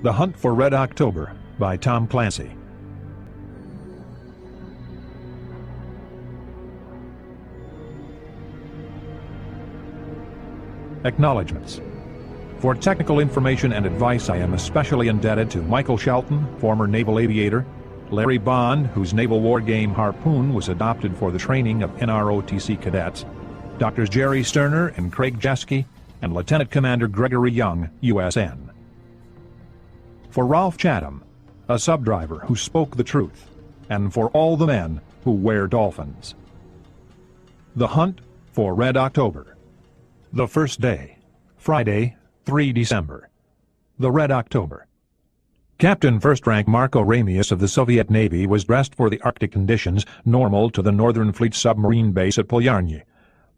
The Hunt for Red October by Tom Clancy. Acknowledgements. For technical information and advice, I am especially indebted to Michael Shelton, former naval aviator, Larry Bond, whose naval war game Harpoon was adopted for the training of NROTC cadets, Drs. Jerry Sterner and Craig Jeske, and Lieutenant Commander Gregory Young, USN. For Ralph Chatham, a subdriver who spoke the truth, and for all the men who wear dolphins. The Hunt for Red October. The first day, Friday, 3 December. The Red October. Captain First Rank Marko Ramius of the Soviet Navy was dressed for the Arctic conditions normal to the Northern Fleet submarine base at Polyarny.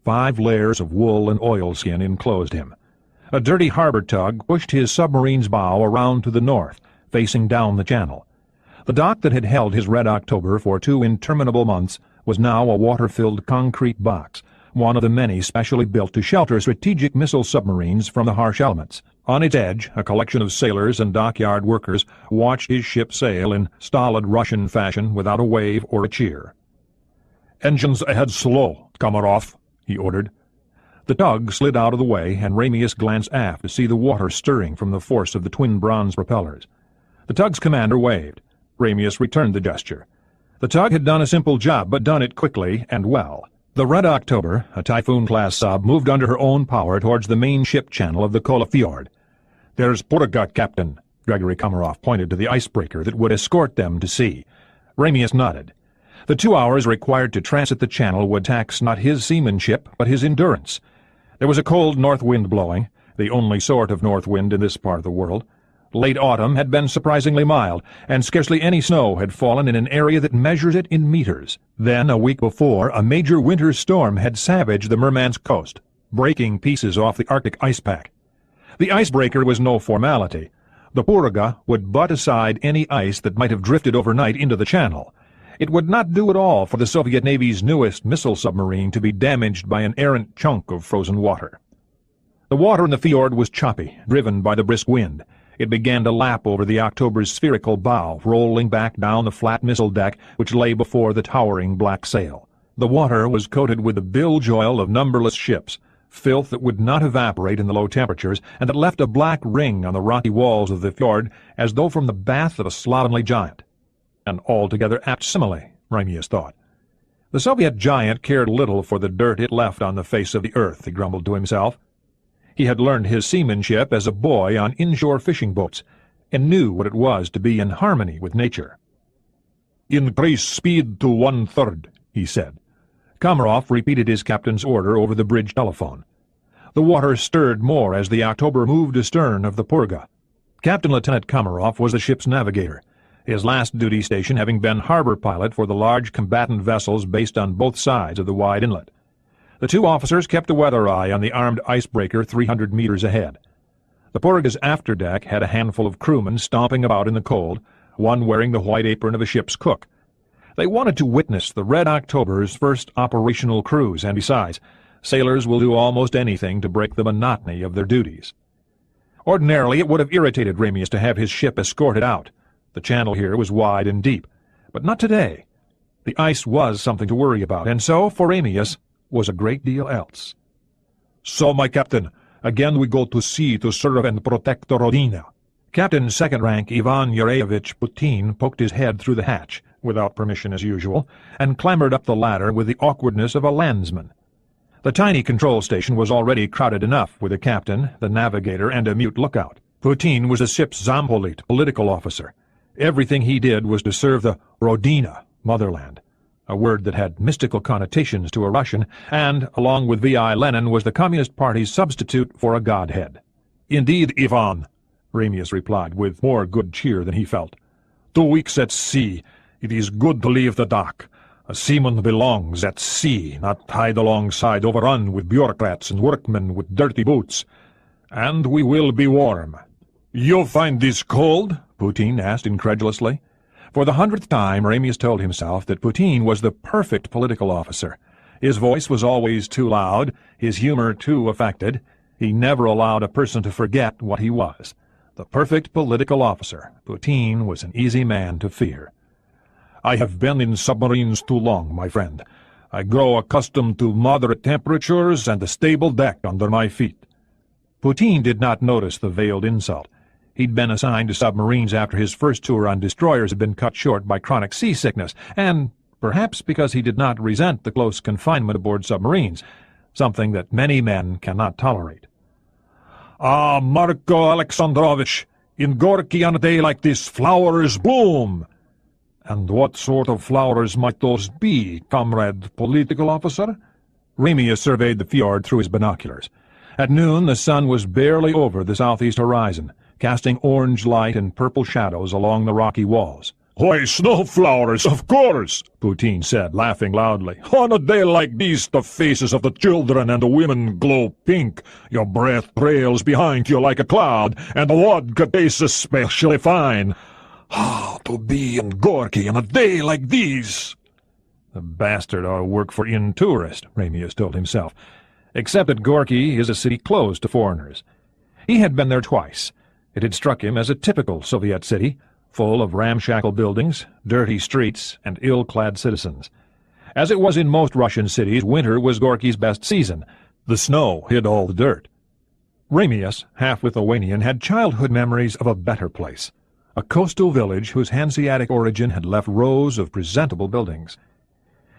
5 layers of wool and oilskin enclosed him. A dirty harbor tug pushed his submarine's bow around to the north, facing down the channel. The dock that had held his Red October for 2 interminable months was now a water-filled concrete box, one of the many specially built to shelter strategic missile submarines from the harsh elements. On its edge, a collection of sailors and dockyard workers watched his ship sail in stolid Russian fashion without a wave or a cheer. "Engines ahead slow, Komarov," he ordered. The tug slid out of the way, and Ramius glanced aft to see the water stirring from the force of the twin bronze propellers. The tug's commander waved. Ramius returned the gesture. The tug had done a simple job, but done it quickly and well. The Red October, a Typhoon-class sub, moved under her own power towards the main ship channel of the Kola Fjord. "There's Purga, Captain." Gregory Komarov pointed to the icebreaker that would escort them to sea. Ramius nodded. The 2 hours required to transit the channel would tax not his seamanship, but his endurance. There was a cold north wind blowing, the only sort of north wind in this part of the world. Late autumn had been surprisingly mild, and scarcely any snow had fallen in an area that measures it in meters. Then, a week before, a major winter storm had savaged the Murmansk coast, breaking pieces off the Arctic ice pack. The icebreaker was no formality. The Purga would butt aside any ice that might have drifted overnight into the channel. It would not do at all for the Soviet Navy's newest missile submarine to be damaged by an errant chunk of frozen water. The water in the fjord was choppy, driven by the brisk wind. It began to lap over the October's spherical bow, rolling back down the flat missile deck which lay before the towering black sail. The water was coated with the bilge oil of numberless ships, filth that would not evaporate in the low temperatures, and that left a black ring on the rocky walls of the fjord as though from the bath of a slovenly giant. An altogether apt simile, Ramius thought. The Soviet giant cared little for the dirt it left on the face of the earth, he grumbled to himself. He had learned his seamanship as a boy on inshore fishing boats, and knew what it was to be in harmony with nature. "Increase speed to 1/3, he said. Komarov repeated his captain's order over the bridge telephone. The water stirred more as the October moved astern of the Purga. Captain Lieutenant Komarov was the ship's navigator, his last duty station having been harbor pilot for the large combatant vessels based on both sides of the wide inlet. The 2 officers kept a weather eye on the armed icebreaker 300 meters ahead. The Purga's afterdeck had a handful of crewmen stomping about in the cold, one wearing the white apron of a ship's cook. They wanted to witness the Red October's first operational cruise, and besides, sailors will do almost anything to break the monotony of their duties. Ordinarily, it would have irritated Ramius to have his ship escorted out. The channel here was wide and deep, but not today. The ice was something to worry about, and so, for Ramius, was a great deal else. "So, my captain, again we go to sea to serve and protect the Rodina." Captain Second Rank Ivan Yureyevich Putin poked his head through the hatch, without permission as usual, and clambered up the ladder with the awkwardness of a landsman. The tiny control station was already crowded enough with a captain, the navigator, and a mute lookout. Putin was the ship's Zampolit, political officer. Everything he did was to serve the Rodina, motherland, a word that had mystical connotations to a Russian, and, along with V.I. Lenin, was the Communist Party's substitute for a godhead. "Indeed, Ivan," Ramius replied, with more good cheer than he felt. 2 weeks at sea. It is good to leave the dock. A seaman belongs at sea, not tied alongside, overrun with bureaucrats and workmen with dirty boots. And we will be warm." "You find this cold?" Putin asked incredulously. For the 100th time, Ramius told himself that Putin was the perfect political officer. His voice was always too loud, his humor too affected. He never allowed a person to forget what he was. The perfect political officer, Putin was an easy man to fear. "I have been in submarines too long, my friend. I grow accustomed to moderate temperatures and a stable deck under my feet." Putin did not notice the veiled insult. He'd been assigned to submarines after his first tour on destroyers had been cut short by chronic seasickness, and perhaps because he did not resent the close confinement aboard submarines, something that many men cannot tolerate. "Ah, Marko Alexandrovich, in Gorky on a day like this, flowers bloom." "And what sort of flowers might those be, comrade political officer?" Ramius surveyed the fjord through his binoculars. At noon the sun was barely over the southeast horizon, casting orange light and purple shadows along the rocky walls. "Why, snowflowers, of course," Putin said, laughing loudly. "On a day like this, the faces of the children and the women glow pink, your breath trails behind you like a cloud, and the vodka tastes especially fine. Ah, to be in Gorky on a day like this!" "The bastard ought to work for inn tourist," Ramius told himself, except that Gorky is a city closed to foreigners. He had been there twice. It had struck him as a typical Soviet city, full of ramshackle buildings, dirty streets, and ill-clad citizens. As it was in most Russian cities, winter was Gorky's best season. The snow hid all the dirt. Ramius, half Lithuanian, had childhood memories of a better place, a coastal village whose Hanseatic origin had left rows of presentable buildings.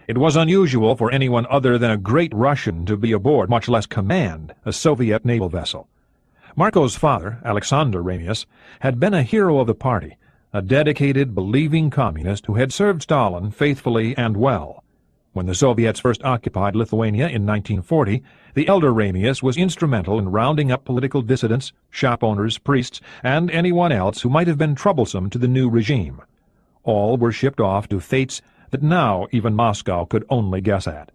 It was unusual for anyone other than a great Russian to be aboard, much less command, a Soviet naval vessel. Marko's father, Alexander Ramius, had been a hero of the party, a dedicated, believing communist who had served Stalin faithfully and well. When the Soviets first occupied Lithuania in 1940, the elder Ramius was instrumental in rounding up political dissidents, shop owners, priests, and anyone else who might have been troublesome to the new regime. All were shipped off to fates that now even Moscow could only guess at.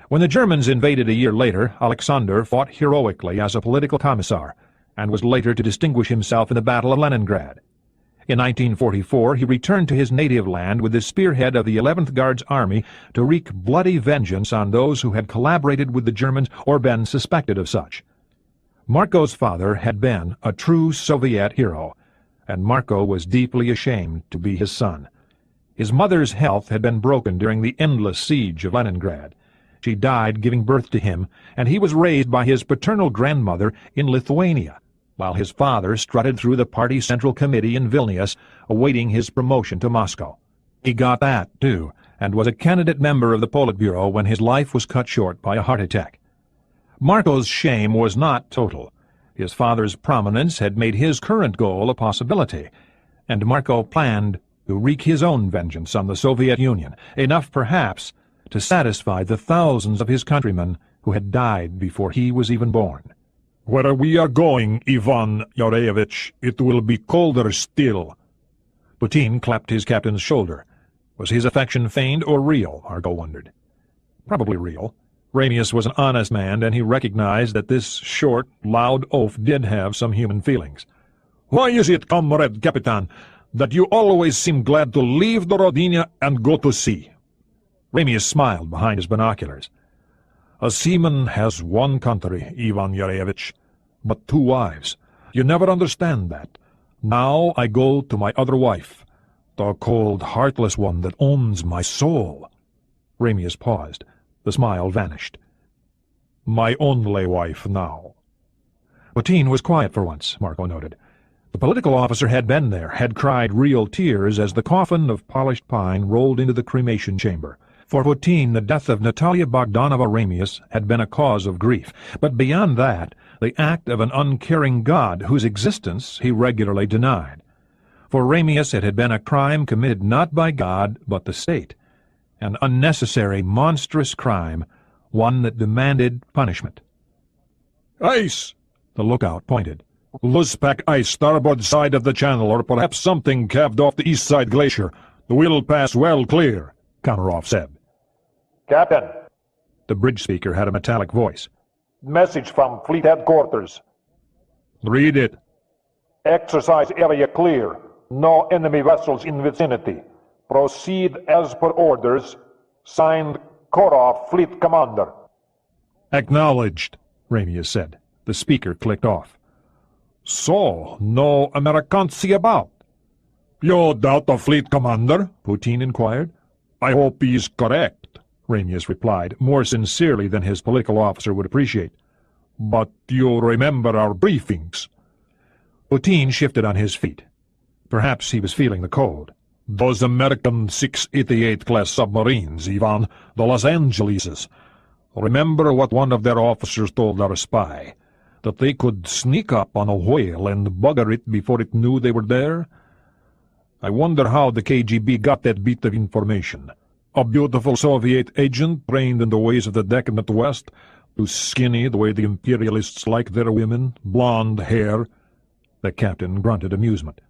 When the Germans invaded a year later, Alexander fought heroically as a political commissar, and was later to distinguish himself in the Battle of Leningrad. In 1944, he returned to his native land with the spearhead of the 11th Guards Army to wreak bloody vengeance on those who had collaborated with the Germans or been suspected of such. Marko's father had been a true Soviet hero, and Marko was deeply ashamed to be his son. His mother's health had been broken during the endless siege of Leningrad. She died giving birth to him, and he was raised by his paternal grandmother in Lithuania, while his father strutted through the party central committee in Vilnius, awaiting his promotion to Moscow. He got that, too, and was a candidate member of the Politburo when his life was cut short by a heart attack. Marko's shame was not total. His father's prominence had made his current goal a possibility, and Marko planned to wreak his own vengeance on the Soviet Union, enough perhaps to satisfy the thousands of his countrymen who had died before he was even born. "Where we are going, Ivan Yureyevich, it will be colder still." Putin clapped his captain's shoulder. Was his affection feigned or real, Marko wondered. Probably real. Ramius was an honest man, and he recognized that this short, loud oaf did have some human feelings. "Why is it, comrade Capitan, that you always seem glad to leave the Rodinia and go to sea?" Ramius smiled behind his binoculars. "A seaman has one country, Ivan Yureyevich, but two wives. You never understand that. Now I go to my other wife, the cold, heartless one that owns my soul." Ramius paused. The smile vanished. "My only wife now." Putin was quiet for once, Marko noted. The political officer had been there, had cried real tears as the coffin of polished pine rolled into the cremation chamber. For Putin, the death of Natalia Bogdanova Ramius had been a cause of grief, but beyond that, the act of an uncaring God whose existence he regularly denied. For Ramius it had been a crime committed not by God, but the state, an unnecessary, monstrous crime, one that demanded punishment. "Ice!" The lookout pointed. "Loose pack ice starboard side of the channel, or perhaps something calved off the east side glacier. We'll pass well clear," Komarov said. "Captain," the bridge speaker had a metallic voice. "Message from fleet headquarters. "Read it." Exercise area clear. No enemy vessels in vicinity. Proceed as per orders. Signed, Korov, Fleet Commander." "Acknowledged," Ramius said. The speaker clicked off. So, no Americancy about? You doubt the fleet commander? Putin inquired. I hope he is correct, Ramius replied, more sincerely than his political officer would appreciate. But you remember our briefings. Putin shifted on his feet. Perhaps he was feeling the cold. Those American 688-class submarines, Ivan, the Los Angeleses. Remember what one of their officers told our spy, that they could sneak up on a whale and bugger it before it knew they were there? I wonder how the KGB got that bit of information. A beautiful Soviet agent trained in the ways of the decadent West, too skinny the way the imperialists like their women, blonde hair. The captain grunted amusement.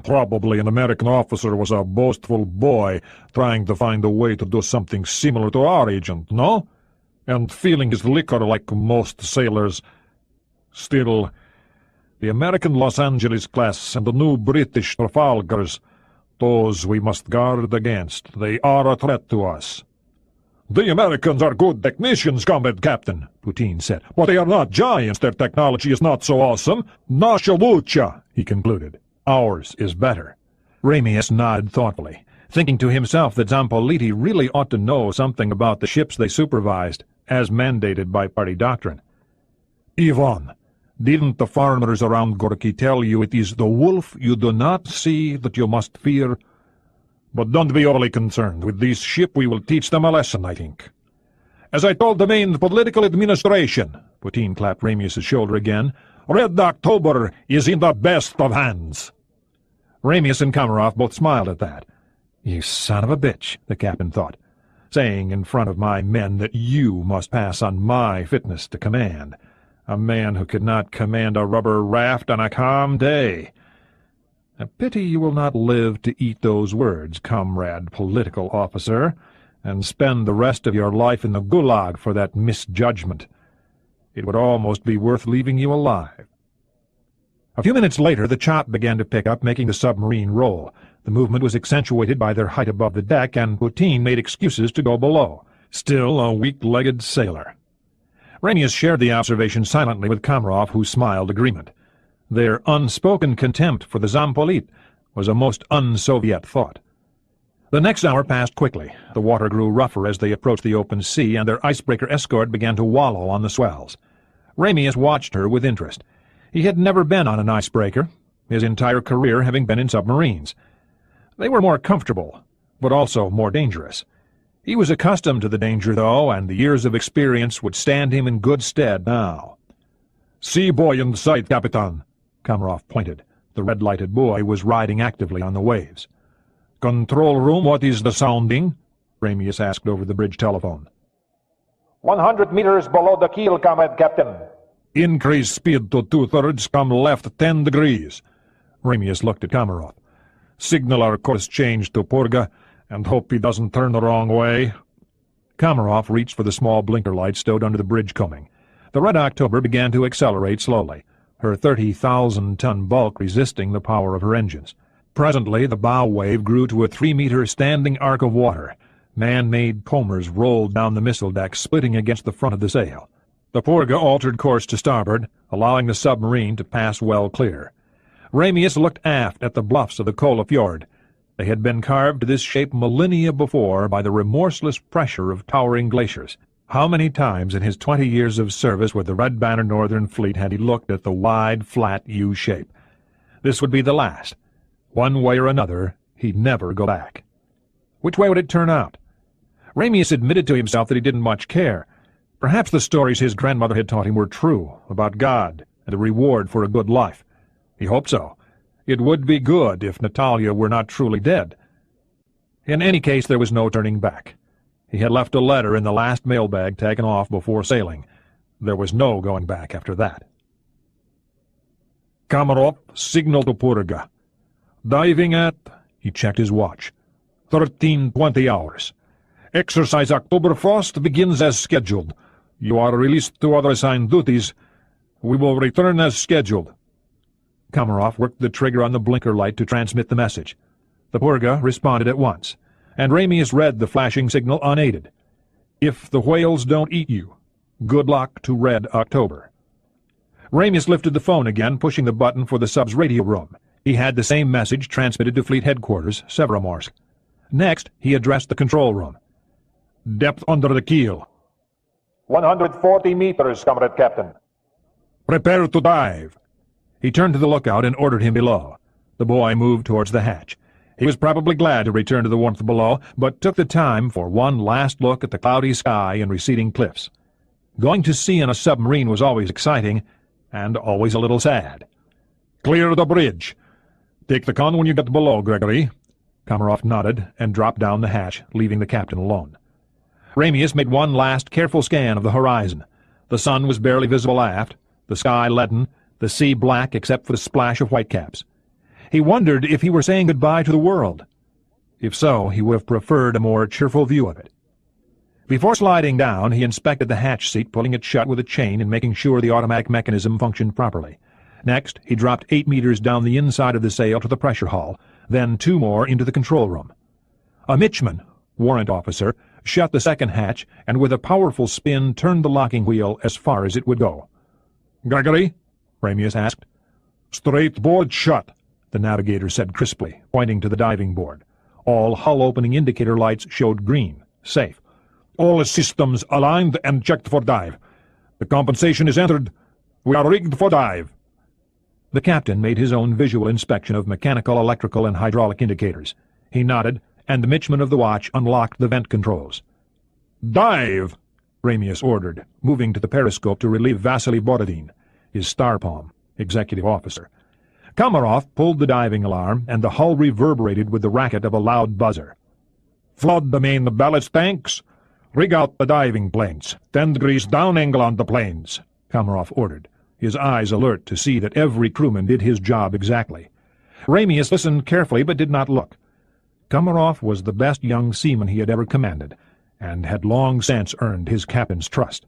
Probably an American officer was a boastful boy trying to find a way to do something similar to our agent, no? And feeling his liquor like most sailors. Still, the American Los Angeles class and the new British Trafalgars, those we must guard against. They are a threat to us. The Americans are good technicians, comrade captain, Putin said, but they are not giants. Their technology is not so awesome. Nasha lucha, he concluded. Ours is better. Ramius nodded thoughtfully, thinking to himself that Zampoliti really ought to know something about the ships they supervised, as mandated by party doctrine. Ivan, didn't the farmers around Gorky tell you it is the wolf you do not see that you must fear? But don't be overly concerned. With this ship we will teach them a lesson, I think. As I told the main political administration, Putin clapped Ramius's shoulder again, Red October is in the best of hands. Ramius and Komarov both smiled at that. You son of a bitch, the captain thought, saying in front of my men that you must pass on my fitness to command. A man who could not command a rubber raft on a calm day. A pity you will not live to eat those words, comrade political officer, and spend the rest of your life in the gulag for that misjudgment. It would almost be worth leaving you alive. A few minutes later, the chop began to pick up, making the submarine roll. The movement was accentuated by their height above the deck, and Putin made excuses to go below. Still a weak-legged sailor. Ramius shared the observation silently with Komarov, who smiled agreement. Their unspoken contempt for the Zampolit was a most un-Soviet thought. The next hour passed quickly. The water grew rougher as they approached the open sea, and their icebreaker escort began to wallow on the swells. Ramius watched her with interest. He had never been on an icebreaker, his entire career having been in submarines. They were more comfortable, but also more dangerous. He was accustomed to the danger, though, and the years of experience would stand him in good stead now. "Sea boy in sight, Capitan," Komarov pointed. The red-lighted buoy was riding actively on the waves. "Control room, what is the sounding?" Ramius asked over the bridge telephone. 100 meters below the keel, comrade captain. Increase speed to 2/3, come left 10 degrees. Ramius looked at Komarov. Signal our course change to Purga, and hope he doesn't turn the wrong way. Komarov reached for the small blinker light stowed under the bridge combing. The Red October began to accelerate slowly, her 30,000-ton bulk resisting the power of her engines. Presently the bow wave grew to a 3-meter standing arc of water. Man-made combers rolled down the missile deck, splitting against the front of the sail. The Purga altered course to starboard, allowing the submarine to pass well clear. Ramius looked aft at the bluffs of the Kola Fjord. They had been carved to this shape millennia before by the remorseless pressure of towering glaciers. How many times in his 20 years of service with the Red Banner Northern Fleet had he looked at the wide, flat U-shape? This would be the last. One way or another, he'd never go back. Which way would it turn out? Ramius admitted to himself that he didn't much care. Perhaps the stories his grandmother had taught him were true, about God and the reward for a good life. He hoped so. It would be good if Natalia were not truly dead. In any case, there was no turning back. He had left a letter in the last mailbag taken off before sailing. There was no going back after that. Komarov, signal to Purga. Diving at, he checked his watch, 13:20 hours. Exercise Oktoberfrost begins as scheduled. You are released to other assigned duties. We will return as scheduled. Komarov worked the trigger on the blinker light to transmit the message. The Purga responded at once, and Ramius read the flashing signal unaided. If the whales don't eat you, good luck to Red October. Ramius lifted the phone again, pushing the button for the sub's radio room. He had the same message transmitted to Fleet Headquarters, Severomorsk. Next, he addressed the control room. "Depth under the keel." 140 meters, Comrade Captain. "Prepare to dive." He turned to the lookout and ordered him below. The boy moved towards the hatch. He was probably glad to return to the warmth below, but took the time for one last look at the cloudy sky and receding cliffs. Going to sea in a submarine was always exciting, and always a little sad. "Clear the bridge. Take the con when you get below, Gregory." Komarov nodded and dropped down the hatch, leaving the captain alone. Ramius made one last careful scan of the horizon. The sun was barely visible aft, the sky leaden, the sea black except for the splash of whitecaps. He wondered if he were saying goodbye to the world. If so, he would have preferred a more cheerful view of it. Before sliding down, he inspected the hatch seat, pulling it shut with a chain and making sure the automatic mechanism functioned properly. Next, he dropped 8 meters down the inside of the sail to the pressure hull, then 2 more into the control room. A Mitchman, warrant officer, shut the second hatch and with a powerful spin turned the locking wheel as far as it would go. "Gregory?" Ramius asked. "Straight board shut," the navigator said crisply, pointing to the diving board. All hull-opening indicator lights showed green. Safe. "All systems aligned and checked for dive. The compensation is entered. We are rigged for dive." The captain made his own visual inspection of mechanical, electrical, and hydraulic indicators. He nodded, and the Mitchman of the watch unlocked the vent controls. "Dive!" Ramius ordered, moving to the periscope to relieve Vasily Borodin, his star palm, executive officer. Komarov pulled the diving alarm, and the hull reverberated with the racket of a loud buzzer. "Flood the main ballast tanks. Rig out the diving planes. 10 degrees down angle on the planes," Komarov ordered, his eyes alert to see that every crewman did his job exactly. Ramius listened carefully but did not look. Komarov was the best young seaman he had ever commanded, and had long since earned his captain's trust.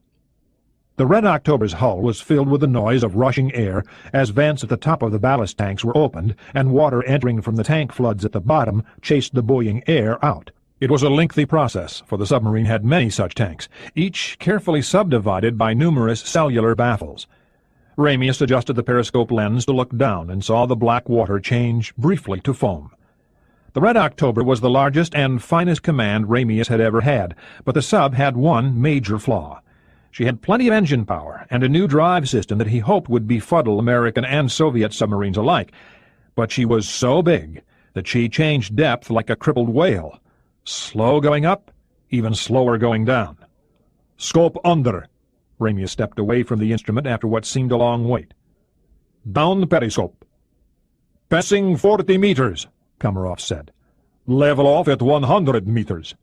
The Red October's hull was filled with the noise of rushing air as vents at the top of the ballast tanks were opened, and water entering from the tank floods at the bottom chased the buoying air out. It was a lengthy process, for the submarine had many such tanks, each carefully subdivided by numerous cellular baffles. Ramius adjusted the periscope lens to look down and saw the black water change briefly to foam. The Red October was the largest and finest command Ramius had ever had, but the sub had one major flaw. She had plenty of engine power and a new drive system that he hoped would befuddle American and Soviet submarines alike, but she was so big that she changed depth like a crippled whale, slow going up, even slower going down. "Scope under." Ramius stepped away from the instrument after what seemed a long wait. "Down the periscope." "Passing 40 meters," Komarov said. "Level off at 100 meters."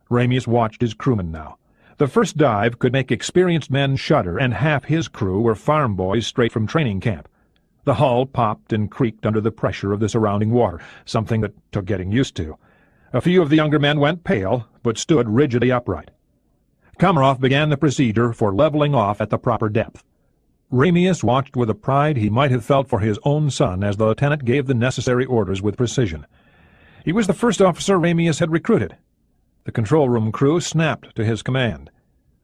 Ramius watched his crewmen now. The first dive could make experienced men shudder, and half his crew were farm boys straight from training camp. The hull popped and creaked under the pressure of the surrounding water, something that took getting used to. A few of the younger men went pale, but stood rigidly upright. Komarov began the procedure for leveling off at the proper depth. Ramius watched with a pride he might have felt for his own son as the lieutenant gave the necessary orders with precision. He was the first officer Ramius had recruited. The control room crew snapped to his command.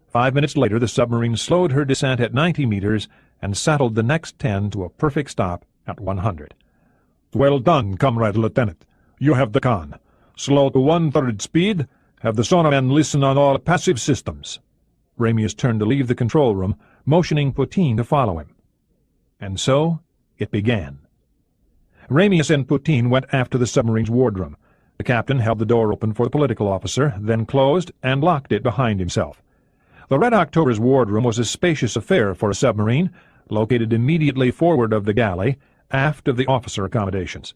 5 minutes later, the submarine slowed her descent at 90 meters and settled the next 10 to a perfect stop at 100. "Well done, Comrade Lieutenant. You have the con. Slow to 1/3 speed. Have the sonarmen listen on all passive systems." Ramius turned to leave the control room, motioning Putin to follow him. And so it began. Ramius and Putin went aft to the submarine's wardroom. The captain held the door open for the political officer, then closed and locked it behind himself. The Red October's wardroom was a spacious affair for a submarine, located immediately forward of the galley, aft of the officer accommodations.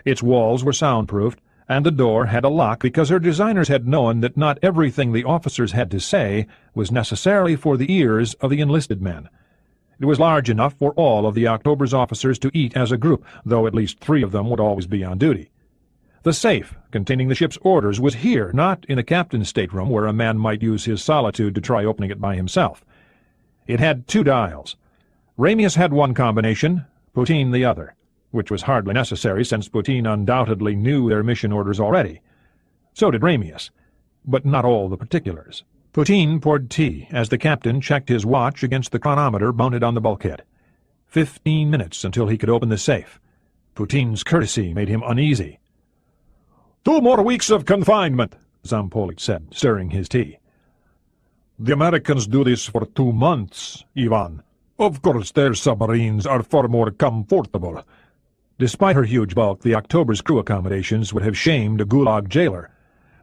Its walls were soundproofed, and the door had a lock because her designers had known that not everything the officers had to say was necessarily for the ears of the enlisted men. It was large enough for all of the October's officers to eat as a group, though at least 3 of them would always be on duty. The safe containing the ship's orders was here, not in the captain's stateroom where a man might use his solitude to try opening it by himself. It had 2 dials. Ramius had one combination, Putin the other, which was hardly necessary since Putin undoubtedly knew their mission orders already. So did Ramius, but not all the particulars. Putin poured tea as the captain checked his watch against the chronometer mounted on the bulkhead. 15 minutes until he could open the safe. Poutin's courtesy made him uneasy. 2 more weeks of confinement, Zampolit said, stirring his tea. The Americans do this for 2 months, Ivan. Of course their submarines are far more comfortable. Despite her huge bulk, the October's crew accommodations would have shamed a gulag jailer.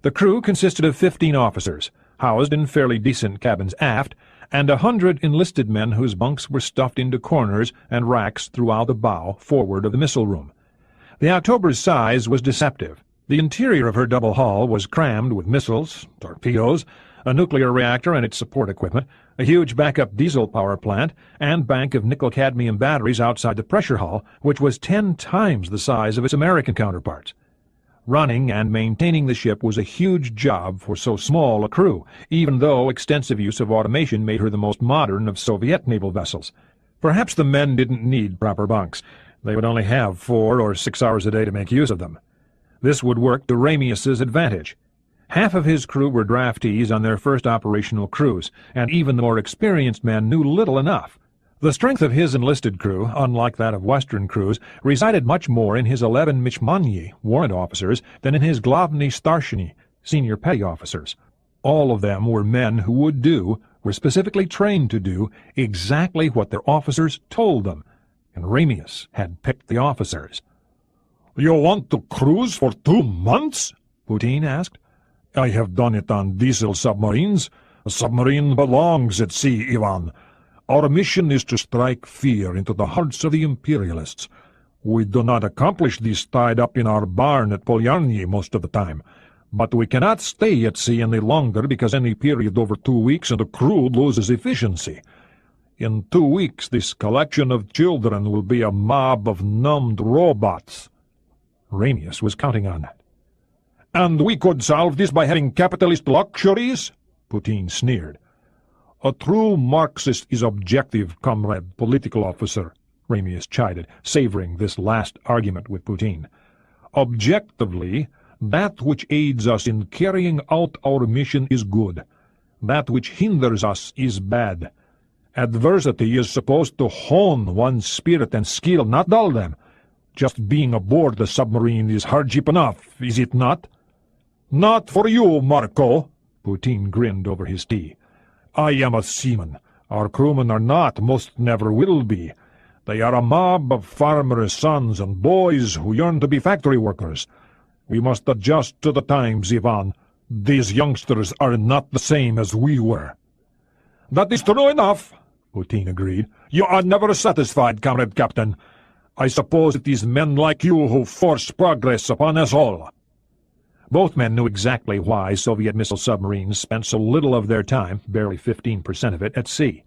The crew consisted of 15 officers, housed in fairly decent cabins aft, and 100 enlisted men whose bunks were stuffed into corners and racks throughout the bow forward of the missile room. The October's size was deceptive. The interior of her double hull was crammed with missiles, torpedoes, a nuclear reactor and its support equipment, a huge backup diesel power plant, and bank of nickel-cadmium batteries outside the pressure hull, which was 10 times the size of its American counterparts. Running and maintaining the ship was a huge job for so small a crew, even though extensive use of automation made her the most modern of Soviet naval vessels. Perhaps the men didn't need proper bunks. They would only have 4 or 6 hours a day to make use of them. This would work to Ramius's advantage. Half of his crew were draftees on their first operational cruise, and even the more experienced men knew little enough. The strength of his enlisted crew, unlike that of Western crews, resided much more in his 11 Michmani warrant officers than in his Glavny Starshiny senior petty officers. All of them were men who were specifically trained to do, exactly what their officers told them, and Ramius had picked the officers. You want to cruise for 2 months? Poutin asked. I have done it on diesel submarines. A submarine belongs at sea, Ivan. Our mission is to strike fear into the hearts of the imperialists. We do not accomplish this tied up in our barn at Polyarny most of the time. But we cannot stay at sea any longer because any period over 2 weeks and the crew loses efficiency. In 2 weeks this collection of children will be a mob of numbed robots. Ramius was counting on that. And we could solve this by having capitalist luxuries? Poutin sneered. A true Marxist is objective, comrade political officer, Ramius chided, savoring this last argument with Poutin. Objectively, that which aids us in carrying out our mission is good. That which hinders us is bad. Adversity is supposed to hone one's spirit and skill, not dull them. Just being aboard the submarine is hardship enough, is it not? Not for you, Marco, Poutin grinned over his tea. I am a seaman. Our crewmen are not, most never will be. They are a mob of farmers' sons and boys who yearn to be factory workers. We must adjust to the times, Ivan. These youngsters are not the same as we were. That is true enough, Poutin agreed. You are never satisfied, comrade captain. I suppose it is men like you who force progress upon us all. Both men knew exactly why Soviet missile submarines spent so little of their time, barely 15% of it, at sea,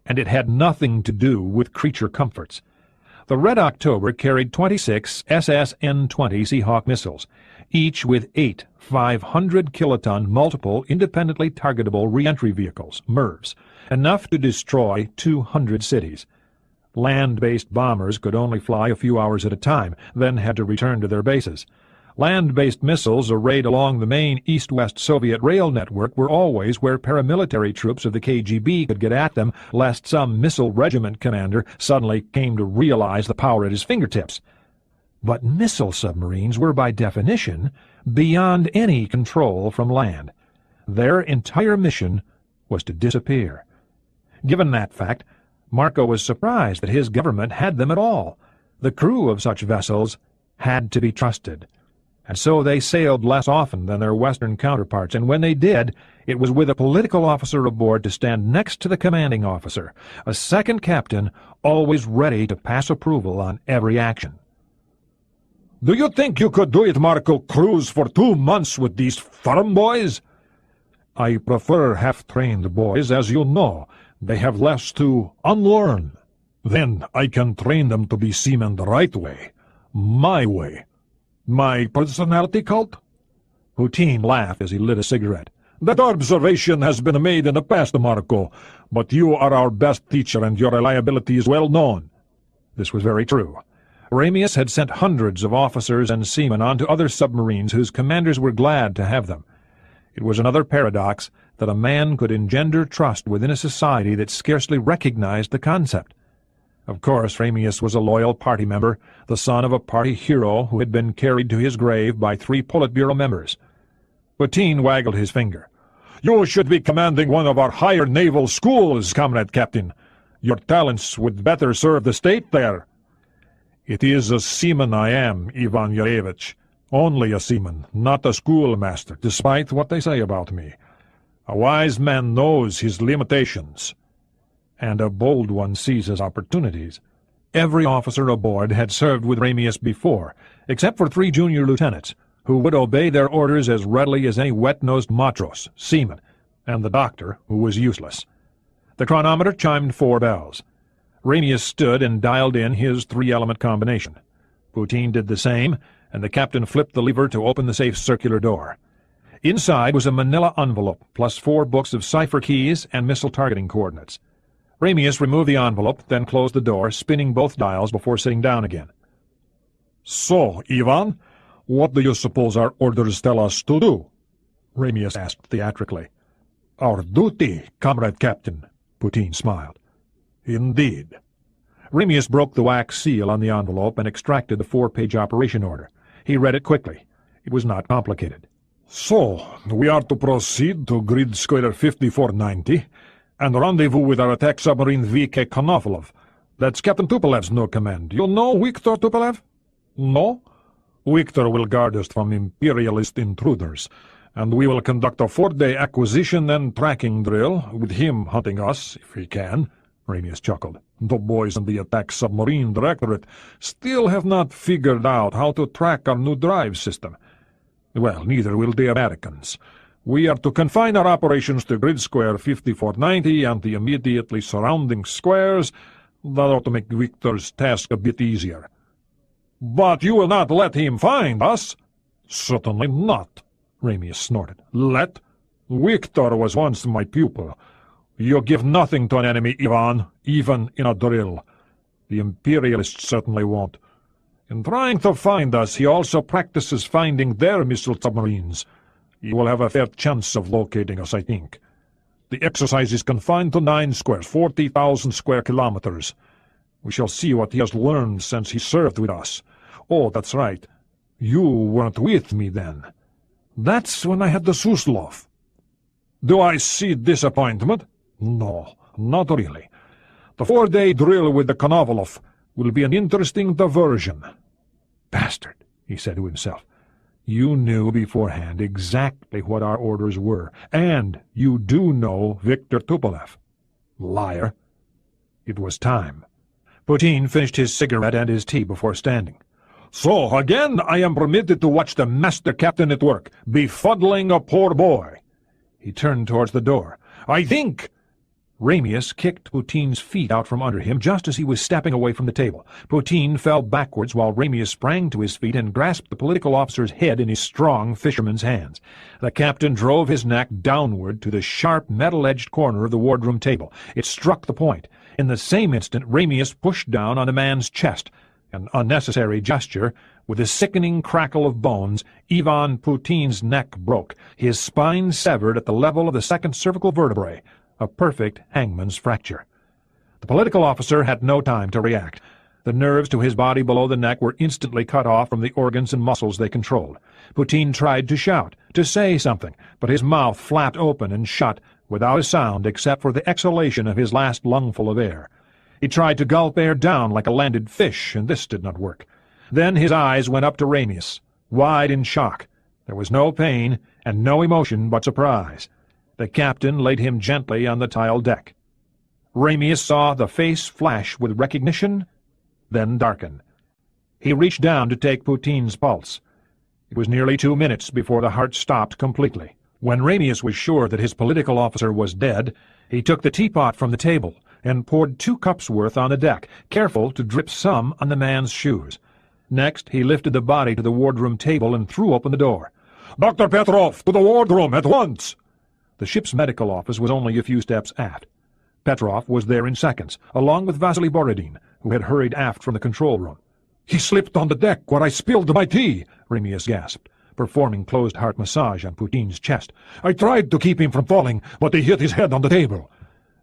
and it had nothing to do with creature comforts. The Red October carried 26 SS-N-20 Seahawk missiles, each with 8 500-kiloton multiple independently targetable re-entry vehicles, MIRVs, enough to destroy 200 cities. Land-based bombers could only fly a few hours at a time, then had to return to their bases. Land-based missiles arrayed along the main east-west Soviet rail network were always where paramilitary troops of the KGB could get at them, lest some missile regiment commander suddenly came to realize the power at his fingertips. But missile submarines were, by definition, beyond any control from land. Their entire mission was to disappear. Given that fact, Marco was surprised that his government had them at all. The crew of such vessels had to be trusted. And so they sailed less often than their Western counterparts, and when they did, it was with a political officer aboard to stand next to the commanding officer, a second captain always ready to pass approval on every action. Do you think you could do it, Marco, cruise for 2 months with these farm boys? I prefer half-trained boys, as you know. They have less to unlearn. Then I can train them to be seamen the right way, my way. My personality cult? Poutin laughed as he lit a cigarette. That observation has been made in the past, Marco, but you are our best teacher and your reliability is well known. This was very true. Ramius had sent hundreds of officers and seamen onto other submarines whose commanders were glad to have them. It was another paradox that a man could engender trust within a society that scarcely recognized the concept. Of course, Ramius was a loyal party member, the son of a party hero who had been carried to his grave by 3 Politburo members. Poutine waggled his finger. "You should be commanding one of our higher naval schools, Comrade Captain. Your talents would better serve the state there." "It is a seaman I am, Ivan Yurevich. Only a seaman, not a schoolmaster, despite what they say about me. A wise man knows his limitations, and a bold one seizes opportunities." Every officer aboard had served with Ramius before, except for 3 junior lieutenants, who would obey their orders as readily as any wet-nosed matros, seaman, and the doctor, who was useless. The chronometer chimed 4 bells. Ramius stood and dialed in his 3-element combination. Poutine did the same, and the captain flipped the lever to open the safe's circular door. Inside was a manila envelope, plus 4 books of cipher keys and missile targeting coordinates. Ramius removed the envelope, then closed the door, spinning both dials before sitting down again. "So, Ivan, what do you suppose our orders tell us to do?" Ramius asked theatrically. "Our duty, Comrade Captain," Poutine smiled. "Indeed." Ramius broke the wax seal on the envelope and extracted the 4-page operation order. He read it quickly. It was not complicated. "So, we are to proceed to grid square 5490 and rendezvous with our attack submarine V.K. Konovalov. That's Captain Tupolev's new command. You know Viktor Tupolev? No? Viktor will guard us from imperialist intruders, and we will conduct a 4-day acquisition and tracking drill, with him hunting us, if he can." Ramius chuckled. "The boys in the attack submarine directorate still have not figured out how to track our new drive system. Well, neither will the Americans. We are to confine our operations to grid square 5490 and the immediately surrounding squares. That ought to make Victor's task a bit easier." "But you will not let him find us?" "Certainly not," Ramius snorted. "Let? Victor was once my pupil. You give nothing to an enemy, Ivan, even in a drill. The Imperialists certainly won't. In trying to find us, he also practices finding their missile submarines. He will have a fair chance of locating us, I think. The exercise is confined to 9 squares, 40,000 square kilometers. We shall see what he has learned since he served with us. Oh, that's right. You weren't with me then. That's when I had the Suslov. Do I see disappointment? No, not really. The 4-day drill with the Konovalov will be an interesting diversion." "Bastard," he said to himself. "You knew beforehand exactly what our orders were, and you do know Viktor Tupolev. Liar." It was time. Poutine finished his cigarette and his tea before standing. "So, again I am permitted to watch the master captain at work, befuddling a poor boy." He turned towards the door. "I think—" Ramius kicked Poutine's feet out from under him just as he was stepping away from the table. Poutine fell backwards while Ramius sprang to his feet and grasped the political officer's head in his strong fisherman's hands. The captain drove his neck downward to the sharp, metal-edged corner of the wardroom table. It struck the point. In the same instant, Ramius pushed down on the man's chest. An unnecessary gesture. With a sickening crackle of bones, Ivan Poutine's neck broke, his spine severed at the level of the 2nd cervical vertebrae. A perfect hangman's fracture. The political officer had no time to react. The nerves to his body below the neck were instantly cut off from the organs and muscles they controlled. Poutine tried to shout, to say something, but his mouth flapped open and shut without a sound except for the exhalation of his last lungful of air. He tried to gulp air down like a landed fish, and this did not work. Then his eyes went up to Ramius, wide in shock. There was no pain and no emotion but surprise. The captain laid him gently on the tile deck. Ramius saw the face flash with recognition, then darken. He reached down to take Poutine's pulse. It was nearly 2 minutes before the heart stopped completely. When Ramius was sure that his political officer was dead, he took the teapot from the table and poured 2 cups worth on the deck, careful to drip some on the man's shoes. Next, he lifted the body to the wardroom table and threw open the door. "Dr. Petrov, to the wardroom at once!" The ship's medical office was only a few steps aft. Petrov was there in seconds, along with Vasily Borodin, who had hurried aft from the control room. "He slipped on the deck where I spilled my tea," Ramius gasped, performing closed-heart massage on Poutine's chest. "I tried to keep him from falling, but he hit his head on the table."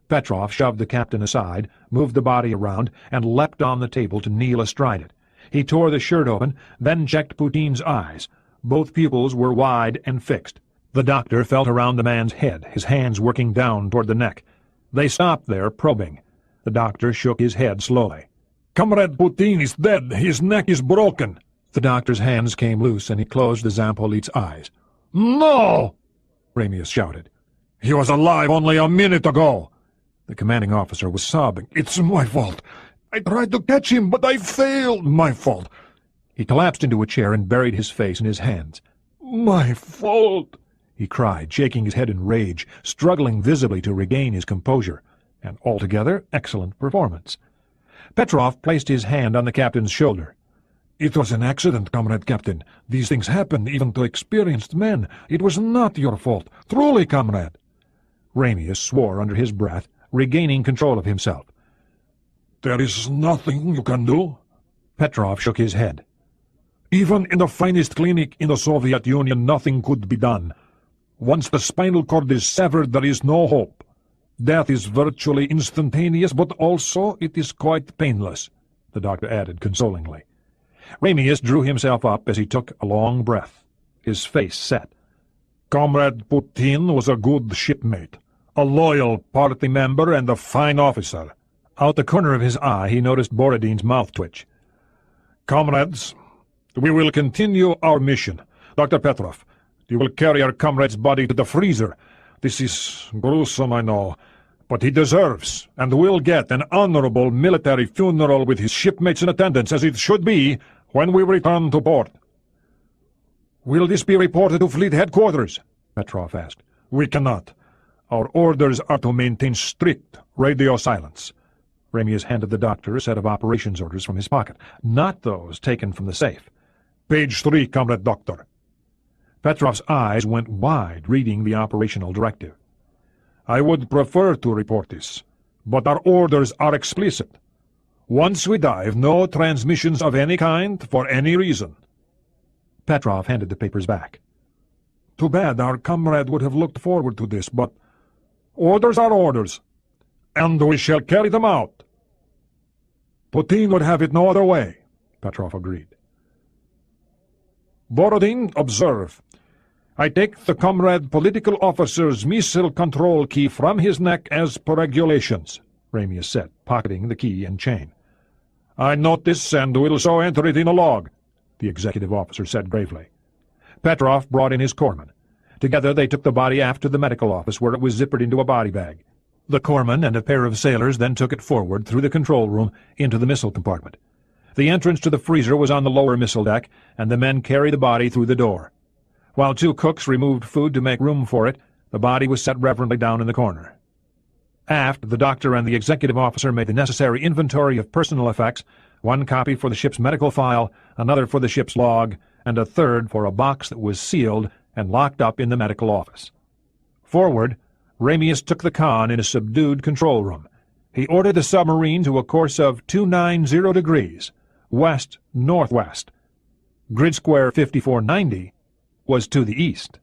Petrov shoved the captain aside, moved the body around, and leapt on the table to kneel astride it. He tore the shirt open, then checked Poutin's eyes. Both pupils were wide and fixed. The doctor felt around the man's head, his hands working down toward the neck. They stopped there, probing. The doctor shook his head slowly. "Comrade Poutin is dead. His neck is broken." The doctor's hands came loose, and he closed the Zampolit's eyes. "No!" Ramius shouted. "He was alive only a minute ago." The commanding officer was sobbing. "It's my fault. I tried to catch him, but I failed. My fault." He collapsed into a chair and buried his face in his hands. "My fault," he cried, shaking his head in rage, struggling visibly to regain his composure. An altogether excellent performance. Petrov placed his hand on the captain's shoulder. "It was an accident, Comrade Captain. These things happen even to experienced men. It was not your fault. Truly, comrade." Ramius swore under his breath, regaining control of himself. "There is nothing you can do?" Petrov shook his head. "Even in the finest clinic in the Soviet Union, nothing could be done. Once the spinal cord is severed, there is no hope. Death is virtually instantaneous, but also it is quite painless," the doctor added consolingly. Ramius drew himself up as he took a long breath. His face set. "Comrade Poutin was a good shipmate, a loyal party member, and a fine officer." Out the corner of his eye he noticed Borodin's mouth twitch. "Comrades, we will continue our mission. Dr. Petrov, you will carry our comrade's body to the freezer. This is gruesome, I know, but he deserves and will get an honorable military funeral with his shipmates in attendance, as it should be, when we return to port." "Will this be reported to Fleet Headquarters?" Petrov asked. "We cannot. Our orders are to maintain strict radio silence." Ramius handed the doctor a set of operations orders from his pocket, not those taken from the safe. "Page 3, Comrade Doctor." Petrov's eyes went wide, reading the operational directive. "I would prefer to report this, but our orders are explicit. Once we dive, no transmissions of any kind, for any reason." Petrov handed the papers back. "Too bad. Our comrade would have looked forward to this, but orders are orders, and we shall carry them out." "Poutin would have it no other way," Petrov agreed. "Borodin, observe. I take the comrade political officer's missile control key from his neck as per regulations," Ramius said, pocketing the key and chain. "I note this and will so enter it in a log," the executive officer said gravely. Petrov brought in his corpsman. Together they took the body aft to the medical office, where it was zippered into a body bag. The corpsman and a pair of sailors then took it forward through the control room into the missile compartment. The entrance to the freezer was on the lower missile deck, and the men carried the body through the door. While two cooks removed food to make room for it, the body was set reverently down in the corner. Aft, the doctor and the executive officer made the necessary inventory of personal effects, one copy for the ship's medical file, another for the ship's log, and a third for a box that was sealed and locked up in the medical office. Forward, Ramius took the con in a subdued control room. He ordered the submarine to a course of 290 degrees, west-northwest. Grid square 5490 was to the east.